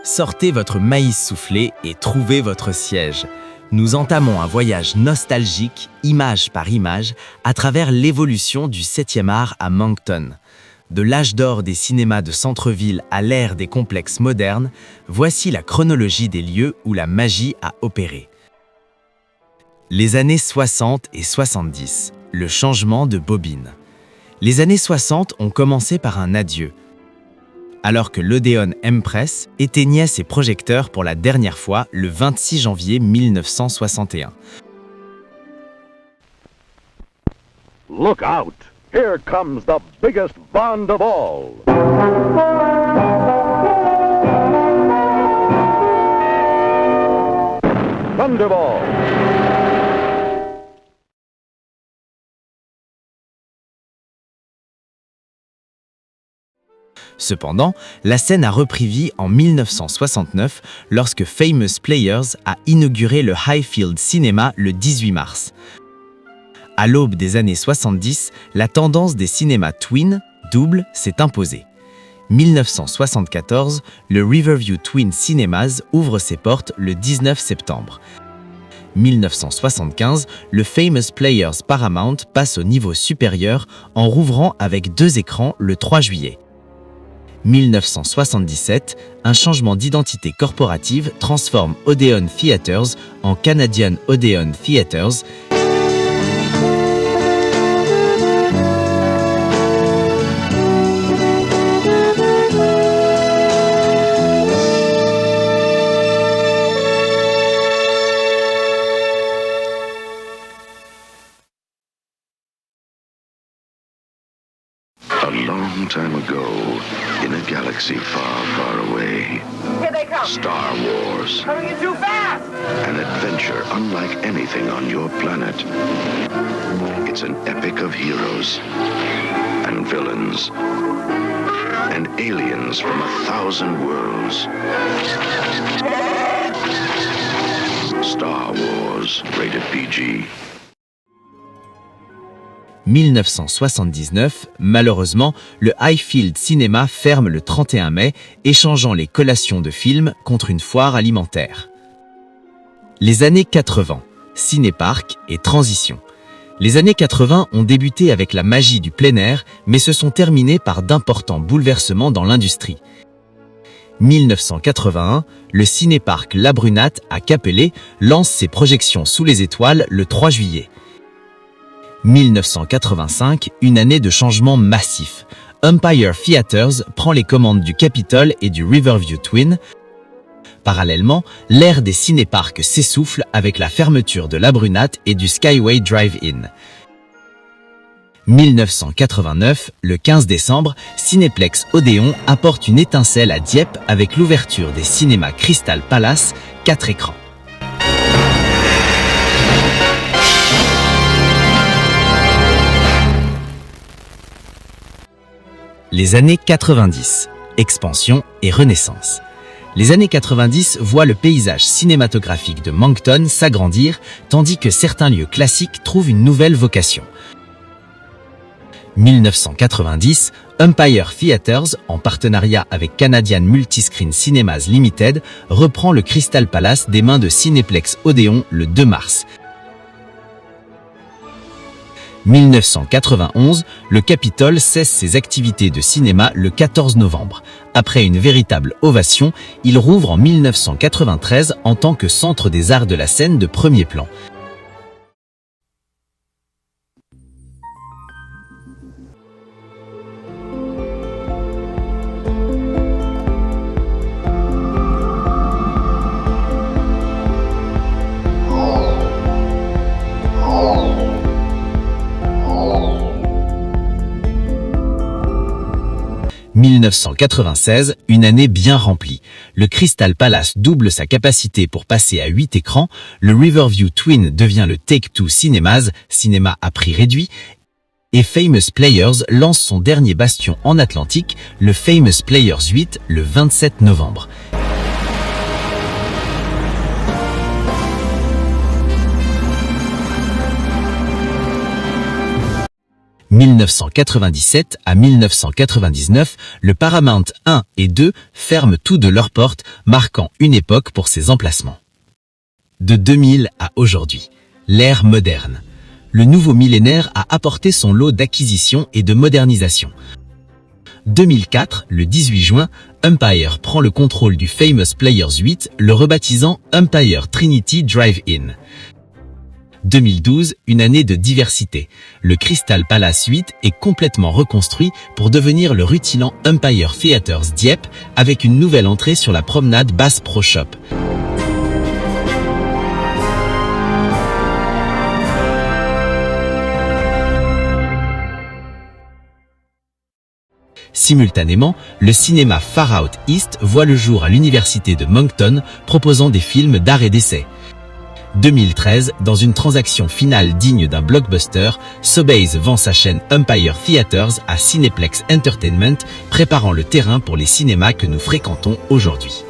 Sortez votre maïs soufflé et trouvez votre siège. Nous entamons un voyage nostalgique, image par image, à travers l'évolution du 7e art à Moncton. De l'âge d'or des cinémas de centre-ville à l'ère des complexes modernes, voici la chronologie des lieux où la magie a opéré. Les années 60 et 70, le changement de bobine. Les années 60 ont commencé par un adieu. Alors que l'Odeon Empress éteignait ses projecteurs pour la dernière fois le 26 janvier 1961. Look out! Here comes the biggest Bond of all! Thunderball! Cependant, la scène a repris vie en 1969 lorsque Famous Players a inauguré le Highfield Cinema le 18 mars. À l'aube des années 70, la tendance des cinémas twin, double, s'est imposée. 1974, le Riverview Twin Cinemas ouvre ses portes le 19 septembre. 1975, le Famous Players Paramount passe au niveau supérieur en rouvrant avec 2 écrans le 3 juillet. 1977, un changement d'identité corporative transforme Odeon Theatres en Canadian Odeon Theatres. A long time ago, in a galaxy far, far away, Here they come! Star Wars, Coming in too fast! an adventure unlike anything on your planet. It's an epic of heroes and villains and aliens from 1,000 worlds. Star Wars, rated PG. 1979, malheureusement, le Highfield Cinema ferme le 31 mai, échangeant les collations de films contre une foire alimentaire. Les années 80, ciné-parc et transition. Les années 80 ont débuté avec la magie du plein air, mais se sont terminées par d'importants bouleversements dans l'industrie. 1981, le ciné-parc La Brunate à Capellé lance ses projections sous les étoiles le 3 juillet. 1985, une année de changement massif. Empire Theatres prend les commandes du Capitol et du Riverview Twin. Parallèlement, l'ère des ciné-parcs s'essouffle avec la fermeture de La Brunate et du Skyway Drive-In. 1989, le 15 décembre, Cinéplex Odéon apporte une étincelle à Dieppe avec l'ouverture des cinémas Crystal Palace, 4 écrans. Les années 90, expansion et renaissance. Les années 90 voient le paysage cinématographique de Moncton s'agrandir, tandis que certains lieux classiques trouvent une nouvelle vocation. 1990, Empire Theatres, en partenariat avec Canadian Multiscreen Cinemas Limited, reprend le Crystal Palace des mains de Cinéplex Odéon le 2 mars. 1991, le Capitol cesse ses activités de cinéma le 14 novembre. Après une véritable ovation, il rouvre en 1993 en tant que centre des arts de la scène de premier plan. « 1996, une année bien remplie. Le Crystal Palace double sa capacité pour passer à 8 écrans, le Riverview Twin devient le Take-Two Cinemas, cinéma à prix réduit, et Famous Players lance son dernier bastion en Atlantique, le Famous Players 8, le 27 novembre. 1997 à 1999, le Paramount 1 et 2 ferment tous de leurs portes, marquant une époque pour ces emplacements. De 2000 à aujourd'hui, l'ère moderne. Le nouveau millénaire a apporté son lot d'acquisitions et de modernisations. 2004, le 18 juin, Empire prend le contrôle du Famous Players 8, le rebaptisant Empire Trinity Drive-In. 2012, une année de diversité. Le Crystal Palace 8 est complètement reconstruit pour devenir le rutilant Empire Theatres Dieppe avec une nouvelle entrée sur la promenade Bass Pro Shop. Simultanément, le cinéma Far Out East voit le jour à l'université de Moncton, proposant des films d'art et d'essai. 2013, dans une transaction finale digne d'un blockbuster, Sobeys vend sa chaîne Empire Theatres à Cineplex Entertainment, préparant le terrain pour les cinémas que nous fréquentons aujourd'hui.